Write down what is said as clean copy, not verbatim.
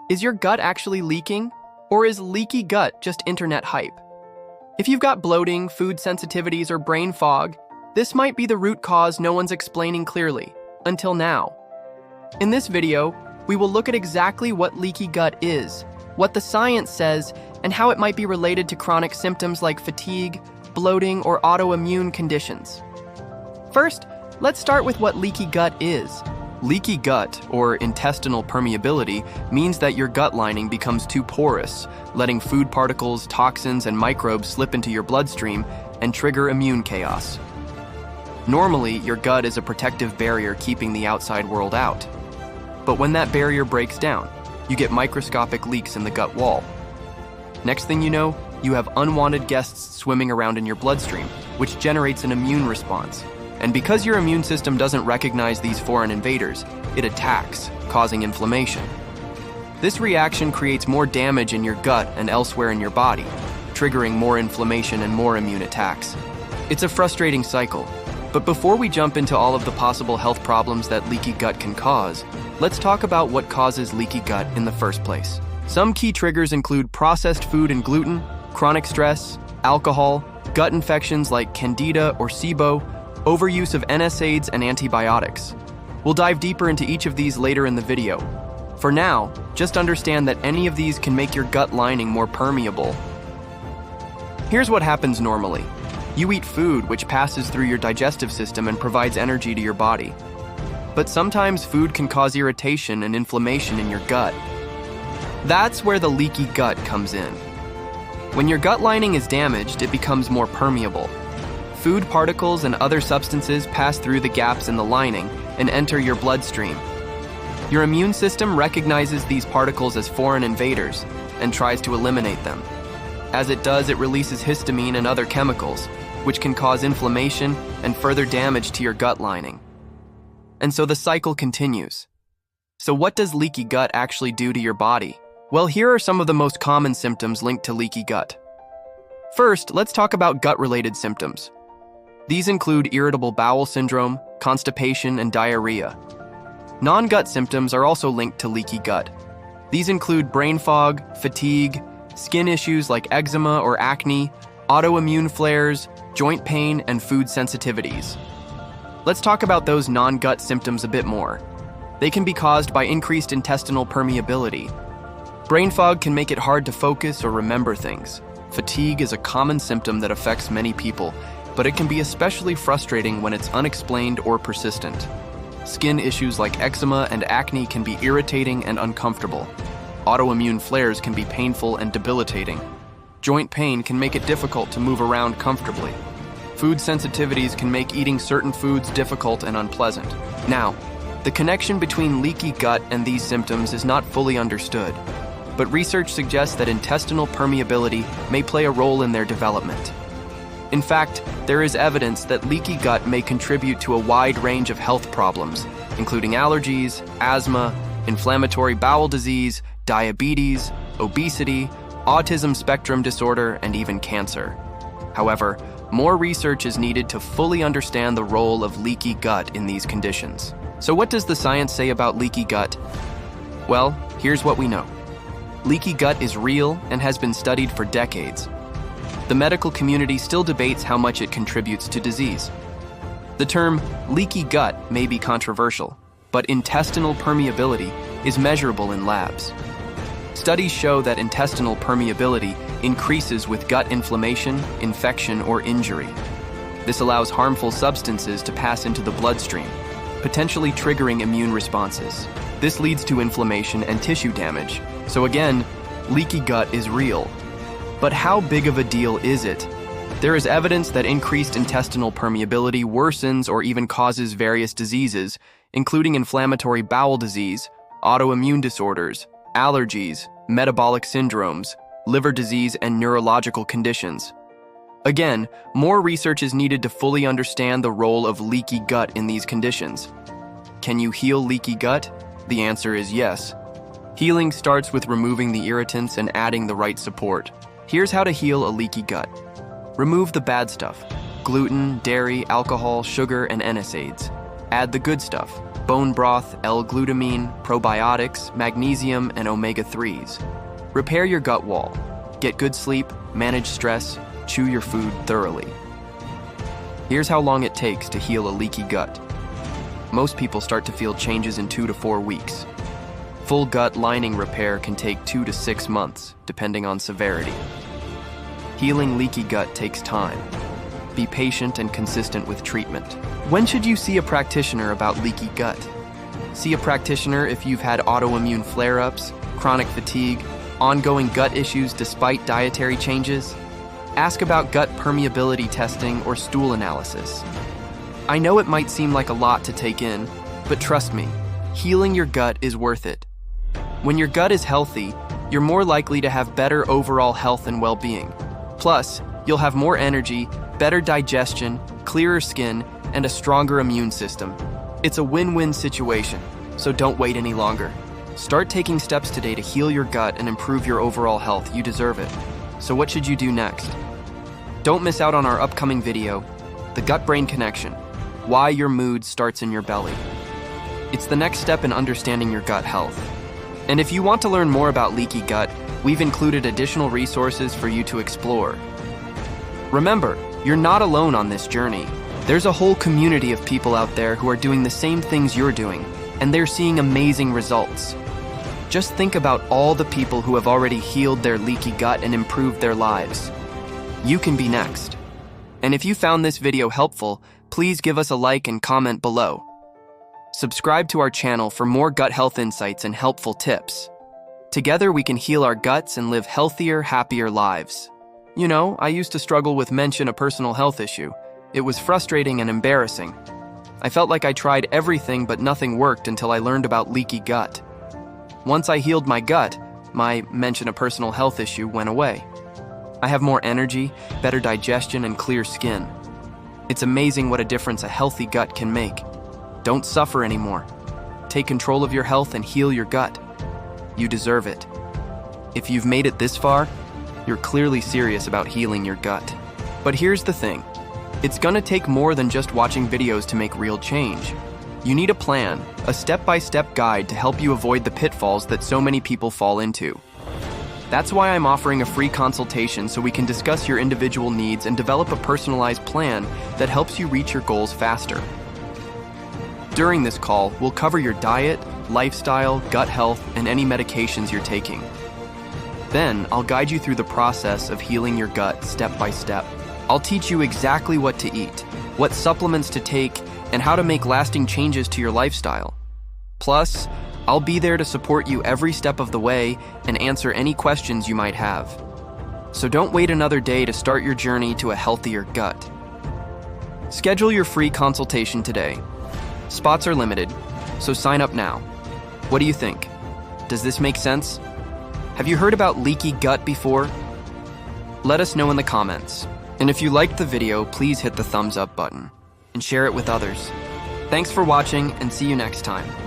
Is your gut actually leaking? Or is leaky gut just internet hype? If you've got bloating, food sensitivities, or brain fog, this might be the root cause no one's explaining clearly, until now. In this video, we will look at exactly what leaky gut is, what the science says, and how it might be related to chronic symptoms like fatigue, bloating, or autoimmune conditions. First, let's start with what leaky gut is. Leaky gut, or intestinal permeability, means that your gut lining becomes too porous, letting food particles, toxins, and microbes slip into your bloodstream and trigger immune chaos. Normally, your gut is a protective barrier keeping the outside world out. But when that barrier breaks down, you get microscopic leaks in the gut wall. Next thing you know, you have unwanted guests swimming around in your bloodstream, which generates an immune response. And because your immune system doesn't recognize these foreign invaders, it attacks, causing inflammation. This reaction creates more damage in your gut and elsewhere in your body, triggering more inflammation and more immune attacks. It's a frustrating cycle. But before we jump into all of the possible health problems that leaky gut can cause, let's talk about what causes leaky gut in the first place. Some key triggers include processed food and gluten, chronic stress, alcohol, gut infections like Candida or SIBO, overuse of NSAIDs and antibiotics. We'll dive deeper into each of these later in the video. For now, just understand that any of these can make your gut lining more permeable. Here's what happens normally. You eat food which passes through your digestive system and provides energy to your body. But sometimes food can cause irritation and inflammation in your gut. That's where the leaky gut comes in. When your gut lining is damaged, it becomes more permeable. Food particles and other substances pass through the gaps in the lining and enter your bloodstream. Your immune system recognizes these particles as foreign invaders and tries to eliminate them. As it does, it releases histamine and other chemicals, which can cause inflammation and further damage to your gut lining. And so the cycle continues. So what does leaky gut actually do to your body? Well, here are some of the most common symptoms linked to leaky gut. First, let's talk about gut-related symptoms. These include irritable bowel syndrome, constipation, and diarrhea. Non-gut symptoms are also linked to leaky gut. These include brain fog, fatigue, skin issues like eczema or acne, autoimmune flares, joint pain, and food sensitivities. Let's talk about those non-gut symptoms a bit more. They can be caused by increased intestinal permeability. Brain fog can make it hard to focus or remember things. Fatigue is a common symptom that affects many people, but it can be especially frustrating when it's unexplained or persistent. Skin issues like eczema and acne can be irritating and uncomfortable. Autoimmune flares can be painful and debilitating. Joint pain can make it difficult to move around comfortably. Food sensitivities can make eating certain foods difficult and unpleasant. Now, the connection between leaky gut and these symptoms is not fully understood, but research suggests that intestinal permeability may play a role in their development. In fact, there is evidence that leaky gut may contribute to a wide range of health problems, including allergies, asthma, inflammatory bowel disease, diabetes, obesity, autism spectrum disorder, and even cancer. However, more research is needed to fully understand the role of leaky gut in these conditions. So what does the science say about leaky gut? Well, here's what we know. Leaky gut is real and has been studied for decades. The medical community still debates how much it contributes to disease. The term leaky gut may be controversial, but intestinal permeability is measurable in labs. Studies show that intestinal permeability increases with gut inflammation, infection, or injury. This allows harmful substances to pass into the bloodstream, potentially triggering immune responses. This leads to inflammation and tissue damage. So again, leaky gut is real. But how big of a deal is it? There is evidence that increased intestinal permeability worsens or even causes various diseases, including inflammatory bowel disease, autoimmune disorders, allergies, metabolic syndromes, liver disease, and neurological conditions. Again, more research is needed to fully understand the role of leaky gut in these conditions. Can you heal leaky gut? The answer is yes. Healing starts with removing the irritants and adding the right support. Here's how to heal a leaky gut. Remove the bad stuff: gluten, dairy, alcohol, sugar, and NSAIDs. Add the good stuff: bone broth, L-glutamine, probiotics, magnesium, and omega-3s. Repair your gut wall. Get good sleep, manage stress, chew your food thoroughly. Here's how long it takes to heal a leaky gut. Most people start to feel changes in 2 to 4 weeks. Full gut lining repair can take 2 to 6 months, depending on severity. Healing leaky gut takes time. Be patient and consistent with treatment. When should you see a practitioner about leaky gut? See a practitioner if you've had autoimmune flare-ups, chronic fatigue, ongoing gut issues despite dietary changes. Ask about gut permeability testing or stool analysis. I know it might seem like a lot to take in, but trust me, healing your gut is worth it. When your gut is healthy, you're more likely to have better overall health and well-being. Plus, you'll have more energy, better digestion, clearer skin, and a stronger immune system. It's a win-win situation, so don't wait any longer. Start taking steps today to heal your gut and improve your overall health. You deserve it. So what should you do next? Don't miss out on our upcoming video, The Gut-Brain Connection, Why Your Mood Starts in Your Belly. It's the next step in understanding your gut health. And if you want to learn more about leaky gut, we've included additional resources for you to explore. Remember, you're not alone on this journey. There's a whole community of people out there who are doing the same things you're doing, and they're seeing amazing results. Just think about all the people who have already healed their leaky gut and improved their lives. You can be next. And if you found this video helpful, please give us a like and comment below. Subscribe to our channel for more gut health insights and helpful tips. Together we can heal our guts and live healthier, happier lives. You know, I used to struggle with mention a personal health issue. It was frustrating and embarrassing. I felt like I tried everything but nothing worked until I learned about leaky gut. Once I healed my gut, my mention a personal health issue went away. I have more energy, better digestion, and clear skin. It's amazing what a difference a healthy gut can make. Don't suffer anymore. Take control of your health and heal your gut. You deserve it. If you've made it this far, you're clearly serious about healing your gut. But here's the thing. It's gonna take more than just watching videos to make real change. You need a plan, a step-by-step guide to help you avoid the pitfalls that so many people fall into. That's why I'm offering a free consultation so we can discuss your individual needs and develop a personalized plan that helps you reach your goals faster. During this call, we'll cover your diet, lifestyle, gut health, and any medications you're taking. Then, I'll guide you through the process of healing your gut step by step. I'll teach you exactly what to eat, what supplements to take, and how to make lasting changes to your lifestyle. Plus, I'll be there to support you every step of the way and answer any questions you might have. So don't wait another day to start your journey to a healthier gut. Schedule your free consultation today. Spots are limited, so sign up now. What do you think? Does this make sense? Have you heard about leaky gut before? Let us know in the comments. And if you liked the video, please hit the thumbs up button and share it with others. Thanks for watching and see you next time.